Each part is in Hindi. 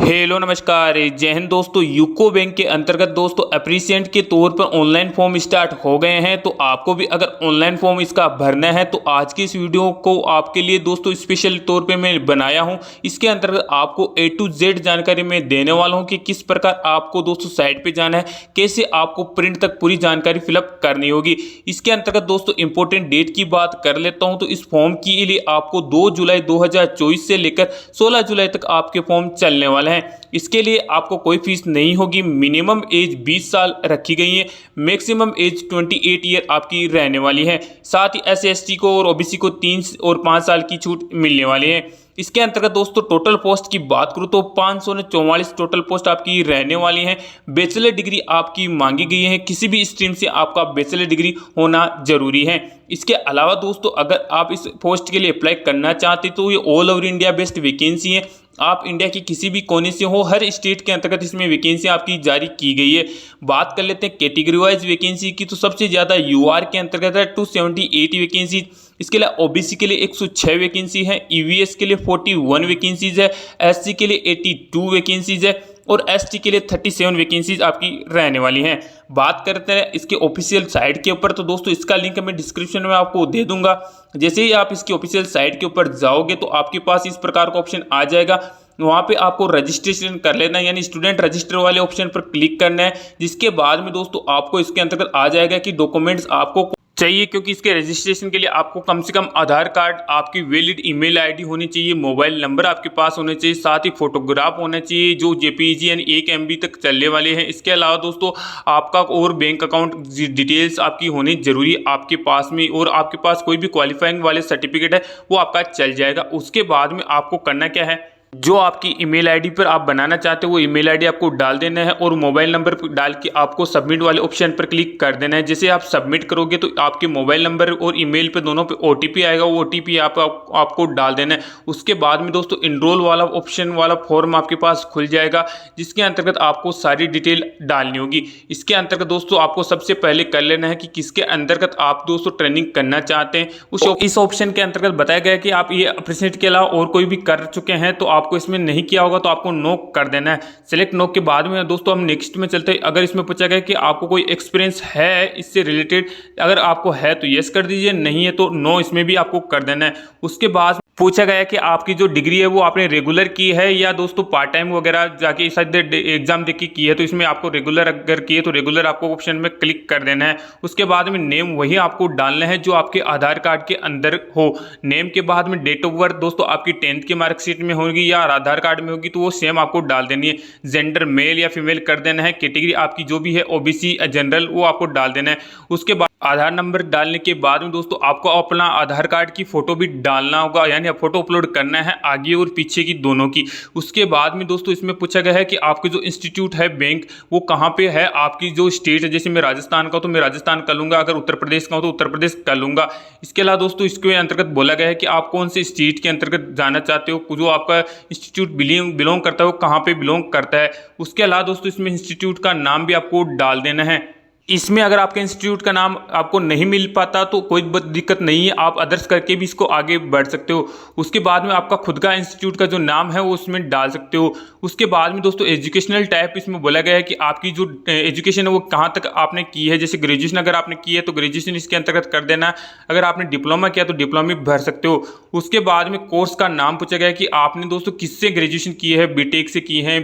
हेलो नमस्कार जय हिंद दोस्तों। यूको बैंक के अंतर्गत दोस्तों अप्रिसिएंट के तौर पर ऑनलाइन फॉर्म स्टार्ट हो गए हैं। तो आपको भी अगर ऑनलाइन फॉर्म इसका भरना है तो आज की इस वीडियो को आपके लिए दोस्तों स्पेशल तौर पे मैं बनाया हूं। इसके अंतर्गत आपको A to Z जानकारी मैं देने वाला हूं कि किस प्रकार आपको दोस्तों साइट पे जाना है, कैसे आपको प्रिंट तक पूरी जानकारी फिलअप करनी होगी। इसके अंतर्गत दोस्तों इंपॉर्टेंट डेट की बात कर लेता हूँ। तो इस फॉर्म के लिए आपको 2 जुलाई 2024 से लेकर 16 जुलाई तक आपके फॉर्म चलने वाले हैं। इसके लिए आपको कोई फीस नहीं होगी। मिनिमम एज 20 साल रखी गई है, मैक्सिमम एज 28 ईयर आपकी रहने वाली है। साथ ही SC/ST को और OBC को 3 और 5 साल की छूट मिलने वाली है। इसके अंतर्गत दोस्तों टोटल पोस्ट की बात करूँ तो 544 टोटल पोस्ट आपकी रहने वाली हैं। बैचलर डिग्री आपकी मांगी गई है, किसी भी स्ट्रीम से आपका बैचलर डिग्री होना जरूरी है। इसके अलावा दोस्तों अगर आप इस पोस्ट के लिए अप्लाई करना चाहते तो ये all over India based vacancy है। आप इंडिया के किसी भी कोने से हो, हर स्टेट के अंतर्गत इसमें वैकेंसी आपकी जारी की गई है। बात कर लेते हैं कैटेगरी वाइज वैकेंसी की, तो सबसे ज़्यादा UR के अंतर्गत है 278 वैकेंसी। इसके लिए OBC के लिए 106 वैकेंसी है, EVS के लिए 41 वैकेंसीज है, SC के लिए 82 वैकेंसीज है और ST के लिए 37 वैकेंसीज आपकी रहने वाली हैं। बात करते हैं इसके ऑफिशियल साइट के ऊपर, तो दोस्तों इसका लिंक मैं डिस्क्रिप्शन में आपको दे दूंगा। जैसे ही आप इसकी ऑफिशियल साइट के ऊपर जाओगे तो आपके पास इस प्रकार का ऑप्शन आ जाएगा। वहाँ पे आपको रजिस्ट्रेशन कर लेना है, यानी स्टूडेंट रजिस्टर वाले ऑप्शन पर क्लिक करना है। जिसके बाद में दोस्तों आपको इसके अंतर्गत आ जाएगा कि डॉक्यूमेंट्स आपको चाहिए, क्योंकि इसके रजिस्ट्रेशन के लिए आपको कम से कम आधार कार्ड, आपकी वैलिड ईमेल आईडी होनी चाहिए, मोबाइल नंबर आपके पास होने चाहिए, साथ ही फोटोग्राफ होना चाहिए जो JPEG यानी 1 MB तक चलने वाले हैं। इसके अलावा दोस्तों आपका और बैंक अकाउंट डिटेल्स आपकी होनी जरूरी है आपके पास में, और आपके पास कोई भी क्वालिफाइंग वाले सर्टिफिकेट है वो आपका चल जाएगा। उसके बाद में आपको करना क्या है, जो आपकी ईमेल आईडी पर आप बनाना चाहते हो वो ईमेल आईडी आपको डाल देना है और मोबाइल नंबर डाल के आपको सबमिट वाले ऑप्शन पर क्लिक कर देना है। जैसे आप सबमिट करोगे तो आपके मोबाइल नंबर और ईमेल पे दोनों पे OTP आएगा, वो OTP आपको डाल देना है। उसके बाद में दोस्तों इनरोल वाला ऑप्शन वाला फॉर्म आपके पास खुल जाएगा, जिसके अंतर्गत आपको सारी डिटेल डालनी होगी। इसके अंतर्गत दोस्तों आपको सबसे पहले कर लेना है कि किसके अंतर्गत आप दोस्तों ट्रेनिंग करना चाहते हैं। इस ऑप्शन के अंतर्गत बताया गया कि आप ये अप्रेंटिस के अलावा और कोई भी कर चुके हैं तो आपको इसमें नहीं किया होगा तो आपको नो कर देना है। सेलेक्ट नो के बाद में दोस्तों हम नेक्स्ट में चलते हैं। अगर इसमें पूछा गया कि आपको कोई एक्सपीरियंस है इससे रिलेटेड, अगर आपको है तो यस कर दीजिए, नहीं है तो नो इसमें भी आपको कर देना है। उसके बाद पूछा गया कि आपकी जो डिग्री है वो आपने रेगुलर की है या दोस्तों पार्ट टाइम वगैरह जाके शायद एग्जाम देके की है, तो इसमें आपको रेगुलर अगर की है तो रेगुलर आपको ऑप्शन में क्लिक कर देना है। उसके बाद में नेम वही आपको डालना है जो आपके आधार कार्ड के अंदर हो। नेम के बाद में डेट ऑफ बर्थ दोस्तों आपकी 10th की मार्कशीट में होगी या आधार कार्ड में होगी तो वो सेम आपको डाल देनी है। जेंडर मेल या फीमेल कर देना है। कैटेगरी आपकी जो भी है OBC जनरल वो आपको डाल देना है। उसके बाद आधार नंबर डालने के बाद में दोस्तों आपको अपना आधार कार्ड की फोटो भी डालना होगा, यानी फोटो अपलोड करना है आगे और पीछे की दोनों की। उसके बाद में दोस्तों इसमें पूछा गया है कि आपके जो इंस्टीट्यूट है बैंक वो कहाँ पे है, आपकी जो स्टेट है, जैसे मैं राजस्थान का तो मैं राजस्थान कर लूँगा, अगर उत्तर प्रदेश का हो तो उत्तर प्रदेश कर लूँगा। इसके अलावा दोस्तों इसके अंतर्गत बोला गया है कि आप कौन से स्टेट के अंतर्गत जाना चाहते हो, जो आपका इंस्टीट्यूट बिलोंग करता है वो कहाँ पर बिलोंग करता है। उसके अलावा दोस्तों इसमें इंस्टीट्यूट का नाम भी आपको डाल देना है। इसमें अगर आपके इंस्टीट्यूट का नाम आपको नहीं मिल पाता तो कोई दिक्कत नहीं है, आप अदर्स करके भी इसको आगे बढ़ सकते हो। उसके बाद में आपका खुद का इंस्टीट्यूट का जो नाम है वो उसमें डाल सकते हो। उसके बाद में दोस्तों एजुकेशनल टाइप इसमें बोला गया है कि आपकी जो एजुकेशन है वो कहाँ तक आपने की है। जैसे ग्रेजुएशन अगर आपने की है तो ग्रेजुएशन इसके अंतर्गत कर देना। अगर आपने डिप्लोमा किया तो डिप्लोमा भर सकते हो। उसके बाद में कोर्स का नाम पूछा गया है कि आपने दोस्तों किससे ग्रेजुएशन की है, BTech से की है,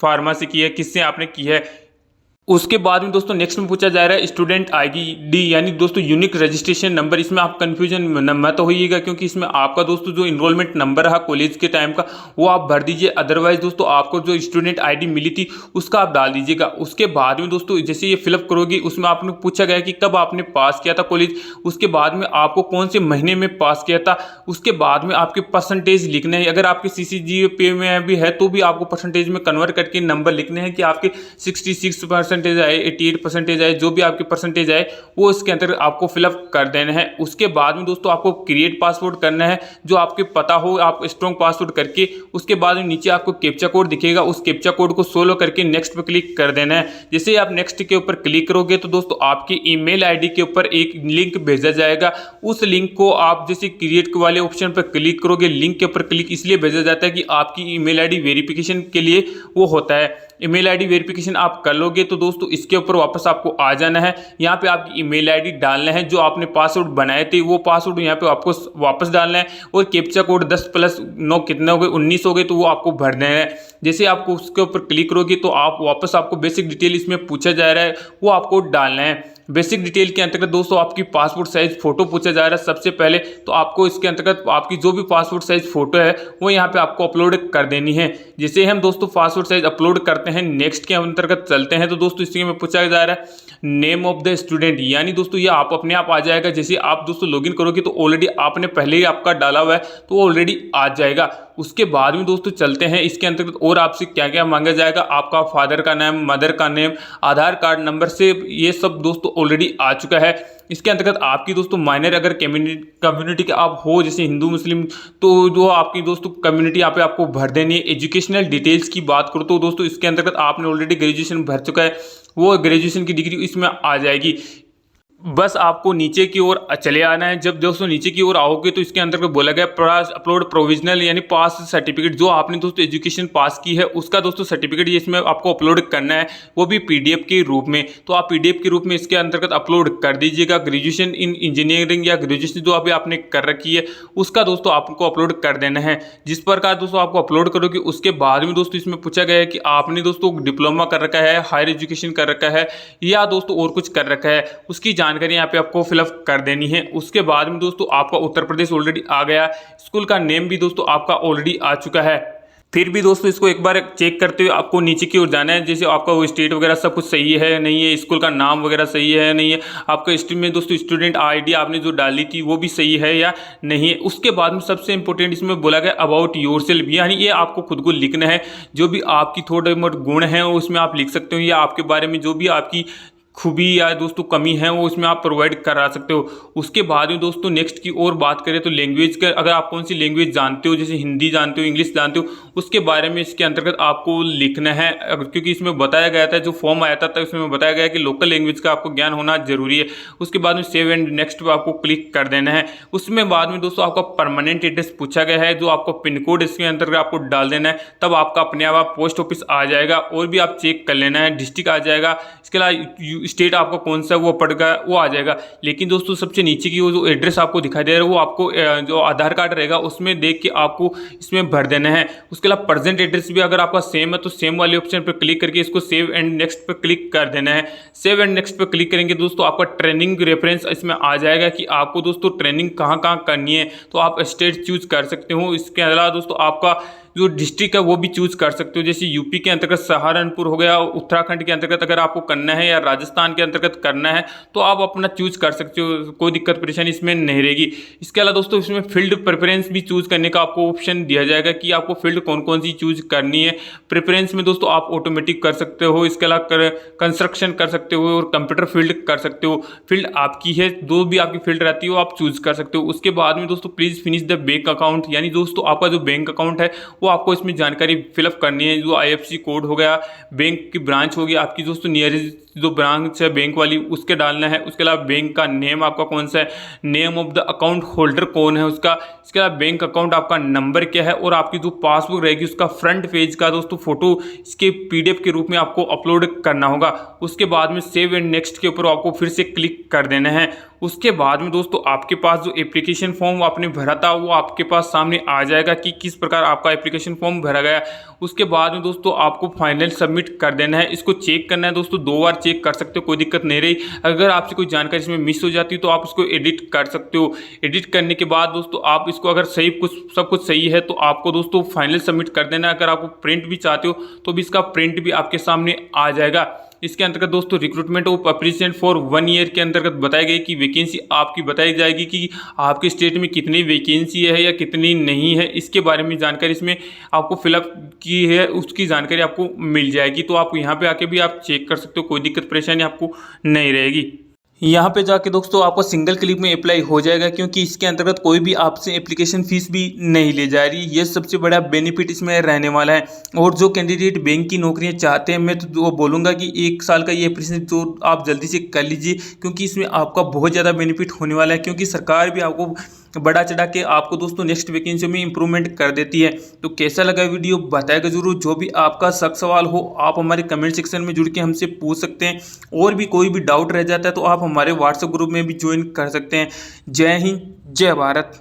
फार्मा से की है, किससे आपने की है। उसके बाद में दोस्तों नेक्स्ट में पूछा जा रहा है स्टूडेंट ID यानी दोस्तों यूनिक रजिस्ट्रेशन नंबर। इसमें आप कंफ्यूजन मत होइएगा, क्योंकि इसमें आपका दोस्तों जो इनरोलमेंट नंबर है कॉलेज के टाइम का वो आप भर दीजिए। अदरवाइज दोस्तों आपको जो स्टूडेंट ID मिली थी उसका आप डाल दीजिएगा। उसके बाद में दोस्तों जैसे ये फिलअप करोगे उसमें आपने पूछा गया कि कब आपने पास किया था कॉलेज, उसके बाद में आपको कौन से महीने में पास किया था। उसके बाद में आपके परसेंटेज लिखने हैं, अगर आपके CCGPA में भी है तो भी आपको परसेंटेज में कन्वर्ट करके नंबर लिखने हैं कि आपके 66% परसेंटेज आए, 88 परसेंटेज आए, जो भी आपकी परसेंटेज आए वो इसके अंदर आपको फिलअप कर देना है। उसके बाद में दोस्तों आपको क्रिएट पासवर्ड करना है, जो आपके पता हो आप स्ट्रॉन्ग पासवर्ड करके उसके बाद में नीचे आपको कैप्चा कोड दिखेगा, उस कैप्चा कोड को सोलो करके नेक्स्ट पे क्लिक कर देना है। जैसे आप नेक्स्ट के ऊपर क्लिक करोगे तो दोस्तों आपकी ईमेल आईडी के ऊपर एक लिंक भेजा जाएगा। उस लिंक को आप जैसे क्रिएट वाले ऑप्शन पर क्लिक करोगे, लिंक के ऊपर क्लिक इसलिए भेजा जाता है कि आपकी ईमेल आईडी वेरिफिकेशन के लिए वो होता है। ईमेल आईडी वेरिफिकेशन आप कर लोगे तो दोस्तों इसके ऊपर वापस आपको आ जाना है। यहाँ पे आपकी ईमेल आईडी डालना है, जो आपने पासवर्ड बनाए थे वो पासवर्ड यहाँ पे आपको वापस डालना है, और कैप्चा कोड 10+9 कितने हो गए, 19 हो गए, तो वो आपको भरना है। जैसे आपको उसके ऊपर क्लिक करोगे तो आप वापस आपको बेसिक डिटेल इसमें पूछा जा रहा है, वो आपको डालना है। बेसिक डिटेल के अंतर्गत दोस्तों आपकी पासपोर्ट साइज फोटो पूछा जा रहा है सबसे पहले, तो आपको इसके अंतर्गत आपकी जो भी पासपोर्ट साइज फोटो है वो यहाँ पे आपको अपलोड कर देनी है। जैसे हम दोस्तों पासपोर्ट साइज अपलोड करते हैं, नेक्स्ट के अंतर्गत चलते हैं, तो दोस्तों इसके में पूछा जा रहा है नेम ऑफ द स्टूडेंट, यानी दोस्तों ये आप अपने आप आ जाएगा। जैसे आप दोस्तों लॉगिन करोगे तो ऑलरेडी आपने पहले ही आपका डाला हुआ है तो वो ऑलरेडी आ जाएगा। उसके बाद में दोस्तों चलते हैं इसके अंतर्गत और आपसे क्या क्या मांगा जाएगा, आपका फादर का नाम, मदर का नेम, आधार कार्ड नंबर से, ये सब दोस्तों ऑलरेडी आ चुका है। इसके अंतर्गत आपकी दोस्तों माइनर अगर कम्युनिटी के आप हो, जैसे हिंदू मुस्लिम, तो जो आपकी दोस्तों कम्युनिटी यहाँ पे आपको भर देनी है। एजुकेशनल डिटेल्स की बात करो तो दोस्तों इसके अंतर्गत आपने ऑलरेडी ग्रेजुएशन भर चुका है, वो ग्रेजुएशन की डिग्री इसमें आ जाएगी। बस आपको नीचे की ओर चले आना है। जब दोस्तों नीचे की ओर आओगे तो इसके अंदर बोला गया अपलोड प्रोविजनल यानी पास सर्टिफिकेट, जो आपने दोस्तों एजुकेशन पास की है उसका दोस्तों सर्टिफिकेट इसमें आपको अपलोड करना है, वो भी पीडीएफ के रूप में। तो आप पीडीएफ के रूप में इसके अंतर्गत अपलोड कर दीजिएगा। ग्रेजुएशन इन इंजीनियरिंग या ग्रेजुएशन जो अभी आपने कर रखी है उसका दोस्तों आपको अपलोड कर देना है। जिस प्रकार दोस्तों आपको अपलोड करोगे उसके बाद में दोस्तों इसमें पूछा गया है कि आपने दोस्तों डिप्लोमा कर रखा है, हायर एजुकेशन कर रखा है या दोस्तों और कुछ कर रखा है, उसकी जानकारी यहाँ पे आपको फिलअप कर देनी है। उसके बाद में दोस्तों आपका उत्तर प्रदेश ऑलरेडी आ गया, स्कूल का नेम भी दोस्तों आपका ऑलरेडी आ चुका है। फिर भी दोस्तों इसको एक बार चेक करते हुए आपको नीचे की ओर जाना है। जैसे आपका वो स्टेट वगैरह सब कुछ सही है नहीं है, स्कूल का नाम वगैरह सही है नहीं है, आपका स्ट्रीम में दोस्तों स्टूडेंट आईडी आपने जो डाली थी वो भी सही है या नहीं है। उसके बाद में सबसे इंपॉर्टेंट इसमें बोला गया अबाउट योर सेल्फ, यानी ये आपको खुद को लिखना है। जो भी आपकी थोड़े मोटे गुण हैं वो उसमें आप लिख सकते हो, या आपके बारे में जो भी आपकी खूबी या दोस्तों कमी है वो इसमें आप प्रोवाइड करा सकते हो। उसके बाद में दोस्तों नेक्स्ट की और बात करें तो लैंग्वेज का, अगर आप कौन सी लैंग्वेज जानते हो, जैसे हिंदी जानते हो, इंग्लिश जानते हो, उसके बारे में इसके अंतर्गत आपको लिखना है। क्योंकि इसमें बताया गया था, जो फॉर्म आया था उसमें बताया गया कि लोकल लैंग्वेज का आपको ज्ञान होना जरूरी है। उसके बाद में सेव एंड नेक्स्ट पर आपको क्लिक कर देना है। उसमें बाद में दोस्तों आपका परमानेंट एड्रेस पूछा गया है, जो आपको पिन कोड इसके अंतर्गत आपको डाल देना है, तब आपका अपने आप पोस्ट ऑफिस आ जाएगा। और भी आप चेक कर लेना है, डिस्ट्रिक्ट आ जाएगा, इसके अलावा स्टेट आपको कौन सा वो पड़ेगा वो आ जाएगा। लेकिन दोस्तों सबसे नीचे की वो जो एड्रेस आपको दिखाई दे रहा है वो आपको जो आधार कार्ड रहेगा उसमें देख के आपको इसमें भर देना है। उसके अलावा प्रेजेंट एड्रेस भी अगर आपका सेम है तो सेम वाले ऑप्शन पर क्लिक करके इसको सेव एंड नेक्स्ट पर क्लिक कर देना है। सेव एंड नेक्स्ट पर क्लिक करेंगे दोस्तों आपका ट्रेनिंग रेफरेंस इसमें आ जाएगा कि आपको दोस्तों ट्रेनिंग कहाँ कहाँ करनी है, तो आप स्टेट चूज कर सकते हो। इसके अलावा दोस्तों आपका जो डिस्ट्रिक्ट है वो भी चूज कर सकते हो, जैसे यूपी के अंतर्गत सहारनपुर हो गया, उत्तराखंड के अंतर्गत अगर आपको करना है या राजस्थान के अंतर्गत करना है तो आप अपना चूज कर सकते हो, कोई दिक्कत परेशानी इसमें नहीं रहेगी। इसके अलावा दोस्तों इसमें फील्ड प्रेफरेंस भी चूज करने का आपको ऑप्शन दिया जाएगा कि आपको फील्ड कौन कौन सी चूज करनी है। प्रेफरेंस में दोस्तों आप ऑटोमेटिक कर सकते हो, इसके अलावा कंस्ट्रक्शन कर सकते हो और कंप्यूटर फील्ड कर सकते हो। फील्ड आपकी है, जो भी आपकी फील्ड रहती है वो आप चूज कर सकते हो। उसके बाद में दोस्तों please finish the bank account, यानी दोस्तों आपका जो बैंक अकाउंट है वो आपको इसमें जानकारी फिलअप करनी है। जो आईएफएससी कोड हो गया, बैंक की ब्रांच होगी आपकी दोस्तों, नियरेस्ट जो ब्रांच है बैंक वाली उसके डालना है। उसके अलावा बैंक का नेम आपका कौन सा है, name of the account holder कौन है उसका, इसके अलावा बैंक अकाउंट आपका नंबर क्या है, और आपकी जो पासबुक रहेगी उसका फ्रंट पेज का दोस्तों फोटो इसके पीडीएफ के रूप में आपको अपलोड करना होगा। उसके बाद में सेव एंड नेक्स्ट के ऊपर आपको फिर से क्लिक कर देना है। उसके बाद में दोस्तों आपके पास जो एप्लीकेशन फॉर्म आपने भरा था वो आपके पास सामने आ जाएगा कि किस प्रकार आपका एप्लीकेशन फॉर्म भरा गया। उसके बाद में दोस्तों आपको फाइनल सबमिट कर देना है। इसको चेक करना है दोस्तों, 2 बार चेक कर सकते हो, कोई दिक्कत नहीं रही। अगर आपसे कोई जानकारी इसमें मिस हो जाती है तो आप उसको एडिट कर सकते हो। एडिट करने के बाद दोस्तों आप इसको अगर सही सब कुछ सही है तो आपको दोस्तों फाइनल सबमिट कर देना है। अगर आपको प्रिंट भी चाहते हो तो भी इसका प्रिंट भी आपके सामने आ जाएगा। इसके अंतर्गत दोस्तों रिक्रूटमेंट ऑफ अप्रिशिएंट फॉर 1 ईयर के अंतर्गत बताई गई कि वैकेंसी आपकी बताई जाएगी कि आपके स्टेट में कितनी वैकेंसी है या कितनी नहीं है, इसके बारे में जानकारी इसमें आपको फिलअप की है, उसकी जानकारी आपको मिल जाएगी। तो आप यहाँ पे आके भी आप चेक कर सकते हो, कोई दिक्कत परेशानी आपको नहीं रहेगी। यहाँ पे जाके दोस्तों आपको सिंगल क्लिक में अप्लाई हो जाएगा, क्योंकि इसके अंतर्गत कोई भी आपसे एप्लीकेशन फीस भी नहीं ले जा रही। ये सबसे बड़ा बेनिफिट इसमें रहने वाला है। और जो कैंडिडेट बैंक की नौकरियां चाहते हैं, मैं तो वो बोलूँगा कि 1 साल का ये एप्लीकेशन जो आप जल्दी से कर लीजिए, क्योंकि इसमें आपका बहुत ज़्यादा बेनिफिट होने वाला है। क्योंकि सरकार भी आपको बड़ा चढ़ा के आपको दोस्तों नेक्स्ट वैकेंसी में इंप्रूवमेंट कर देती है। तो कैसा लगा वीडियो बताएगा जरूर। जो भी आपका शक सवाल हो आप हमारे कमेंट सेक्शन में जुड़ के हमसे पूछ सकते हैं। और भी कोई भी डाउट रह जाता है तो आप हमारे व्हाट्सएप ग्रुप में भी ज्वाइन कर सकते हैं। जय हिंद, जय भारत।